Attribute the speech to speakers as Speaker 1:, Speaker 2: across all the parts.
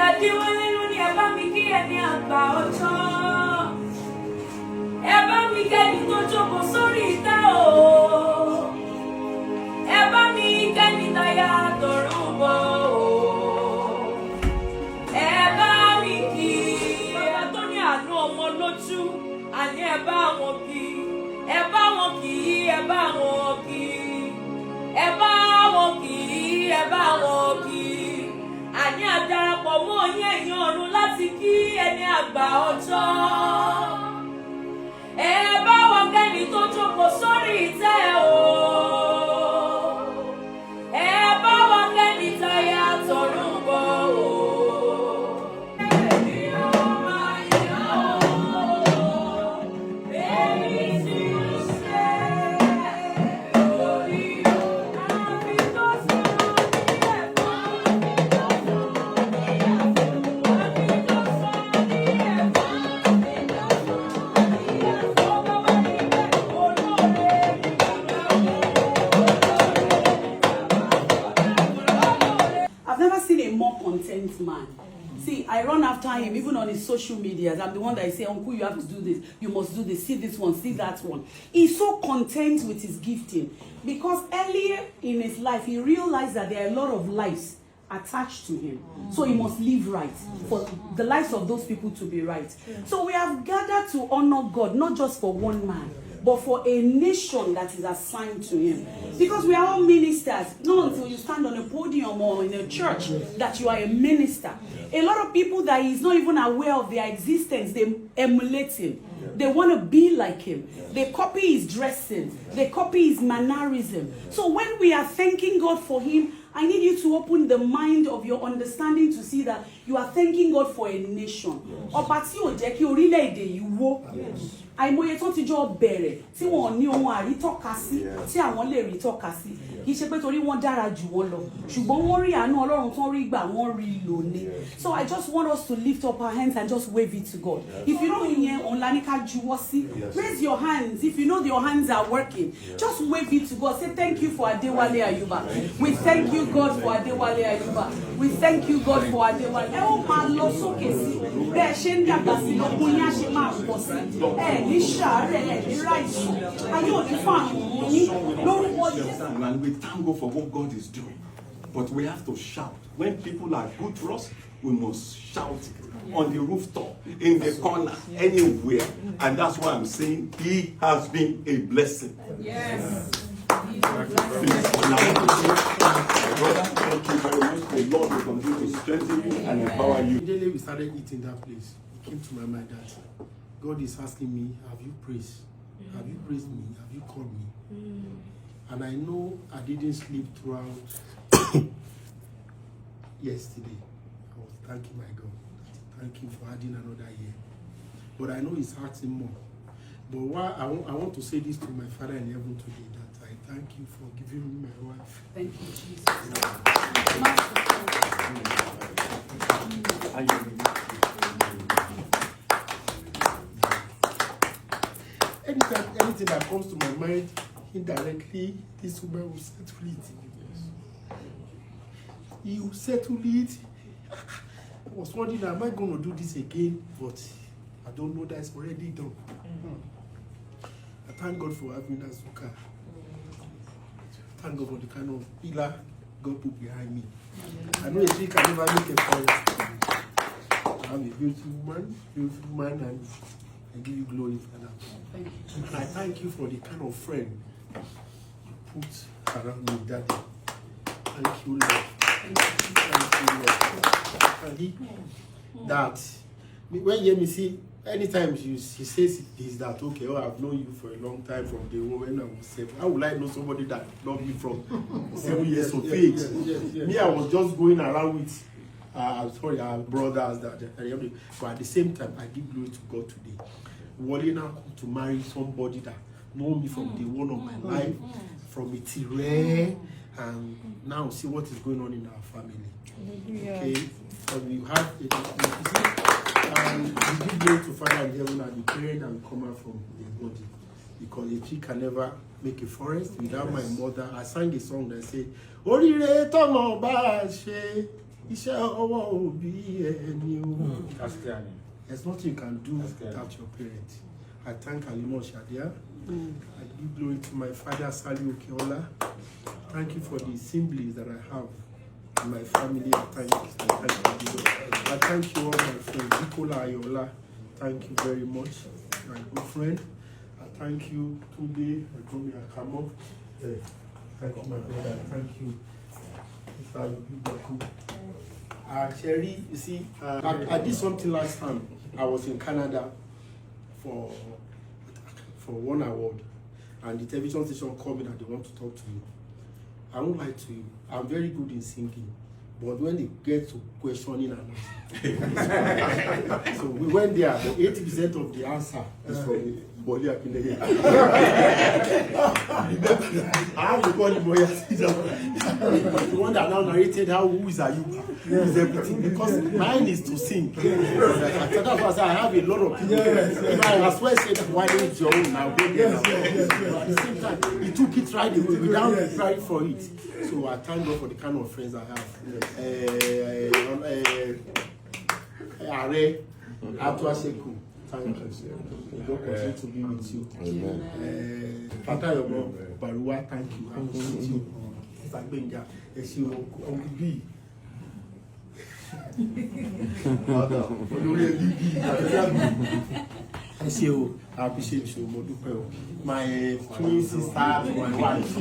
Speaker 1: Adewale ni ẹ bá mi kí ẹni àgbà ọjọ́. Ẹ bá mi kẹ́ni tó jókòó sórí ìtẹ́ o. Ẹ bá mi kẹ́ni táyà tọ̀run bọ̀ o. Ẹ bá mi kí ọba tó ní àánú ọmọ lójú. Àní ẹ bá wọn kí. Ẹ bá wọn kí, ẹ bá wọn kí. Ẹ bá wọn kí, ẹ bá wọn kí. Àní àdarapọ̀ mọ́ yín ẹ̀yin ọ̀run láti kí ẹni àgbà ọjọ́. Ẹ bá wọn kẹ́ni tó jókòó sórí ìtẹ́ o. Ẹ bá wọn kẹ́ni táyà tọ̀run bọ̀ o.
Speaker 2: Man. See, I run after him even on his social medias. I'm the one that I say, Uncle, you have to do this, you must do this, see this one, see that one. He's so content with his gifting because earlier in his life he realized that there are a lot of lives attached to him. So he must live right for the lives of those people to be right. So we have gathered to honor God, not just for one man, but for a nation that is assigned to him. Because we are all ministers. Not until you stand on a podium or in a church that you are a minister. A lot of people that he's not even aware of their existence, they emulate him. They want to be like him. They copy his dressing. They copy his mannerism. So when we are thanking God for him, I need you to open the mind of your understanding to see that you are thanking God for a nation. Ọba tí ó jẹ́ kí orílẹ̀-èdè yìí wó. Àìmọye tó ti jọ bẹ̀rẹ̀ tí wọ́n ní ohun àrítọ́ka sí tí àwọn lè rí tọ́ka sí. Kì í ṣe pé torí wọ́n dára jù wọ́n lọ. Ṣùgbọ́n wọ́n rí àánú Ọlọ́run tán rí gbà wọ́n rí lò ní. So I just want us to lift up our hands and just wave it to God. If you know ìyẹn ọ̀nla ní ká juwọ́ sí, raise your hands. If you know your hands are working, just wave it to God. Say thank you for Adewale Ayuba. We thank you God for Adewale Ayuba. We thank you God for Adewale. Ẹ ó máa lọ sókè sí. Bẹ́ẹ̀ ṣe ń dàgbà sí lọ́kùn yín á ṣe máa pọ̀ sí. Ẹ ní ṣàárẹ̀, ẹ ní ráìsàn. Ayé ò ní fún àwọn yín lórúkọ Jésù.
Speaker 3: And we thank God for what God is doing. But we have to shout. When people are good to us, we must shout on the rooftop, in the corner, anywhere. And that's why I'm saying he has been a blessing.
Speaker 1: Yes.
Speaker 3: Thank you very much. The Lord will continue to strengthen you and empower you.
Speaker 4: Immediately we started eating that place, it came to my mind that God is asking me, have you praised? Have you praised me? Have you called me? And I know I didn't sleep throughout yesterday. I was thanking my God. Thank him for adding another year. But I know he's asking more. But why I want to say this to my Father in heaven today, that I thank you for giving me my wife.
Speaker 2: Thank you, Jesus.
Speaker 4: Anytime anything that comes to my mind indirectly, this woman will settle it. He will settle it. I was wondering, am I going to do this again? But I don't know that it's already done. I thank God for having Azuka. Thank God for the kind of pillar God put behind me. I know a tree can never make a forest. I'm a beautiful man, and I give you glory for that.
Speaker 2: Thank you.
Speaker 4: And I thank you for the kind of friend you put around me, Daddy. Thank you, Lord. Thank you, Lord. And he, that when you hear me see, anytime he says this, that okay, oh, I've known you for a long time from the when I was 7. How would I know somebody that loved me from 7 years of age? Me, I was just going around with our brothers that, but at the same time, I give glory to God today. Worrying now to marry somebody that know me from the one of my life, from Itire, and now see what is going on in our family. Okay, so we have and we give glory to Father in heaven and the parent and come out from the body, because a tree can never make a forest without my mother. I sang a song that said, "Orire tomo ba she, Iṣẹ́ ọwọ́ òbí ẹni o.
Speaker 5: Castellani.
Speaker 4: There's nothing you can do without your parents. I thank Alimo Shadia. I give glory to my father, Sali Okeola. Thank you for the assemblies that I have in my family. I thank you. I thank you all, my friend, Nicola Ayola. Thank you very much, my good friend. I thank you, Tunde, Ajomi Akamo. Thank you, my brother. Thank you, Mr. Ayuba. Sherry, you see, I did something last time. I was in Canada for one award, and the television station called me that they want to talk to you. I won't lie to you, I'm very good in singing, but when they get to questioning and so we went there, but 80% of the answer is from Boli Akineye. I have to call him Boya. The one that now narrated who is Ayuba, is everything, because mine is to sing. That's why I have a lot of people. If I as well say that why don't you own now, go there. At the same time, he took it right away without pride for it. So I thank God for the kind of friends I have. Are Atuaseku, thank you. God continue to be with you. Pata Yomo Barua, thank you. I appreciate you. Sagbenga, Uncle B. I appreciate you, Modupe. My twin sister, my wife,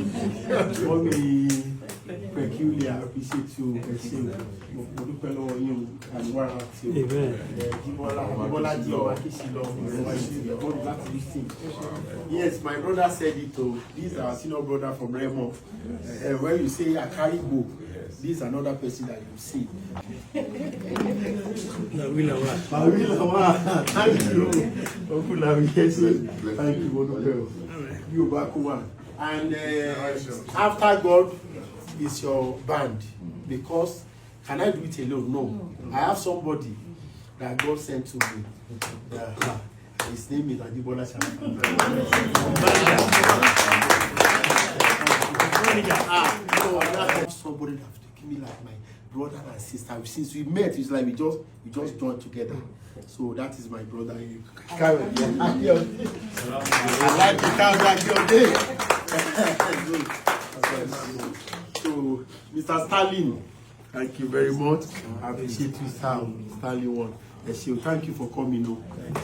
Speaker 4: mommy, peculiar. I appreciate you, Modupe, you and one of you. Yes, my brother said it too. These are senior brother from Remo. When you say I carry book, this is another person that you see. Thank you. Thank you, Modupe. You back one. And after God is your band, because can I do it alone? No. I have somebody that God sent to me. His name is Adewale Ayuba. Somebody that have taken me like my brother and sister. Since we met, it's like we just joined together. So that is my brother. I like the cow. So, Mr. Stalin, thank you very much. I appreciate you, Stalin one. Thank you for coming.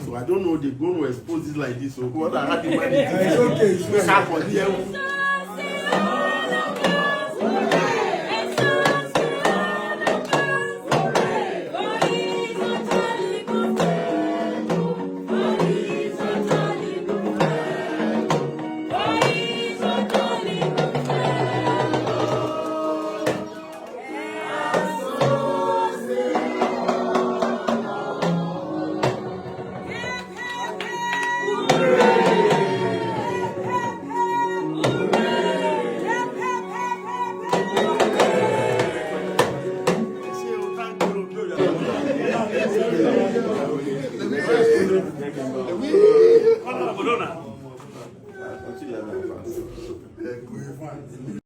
Speaker 4: So I don't know they're going to expose it like this. So what I had in mind. It's okay.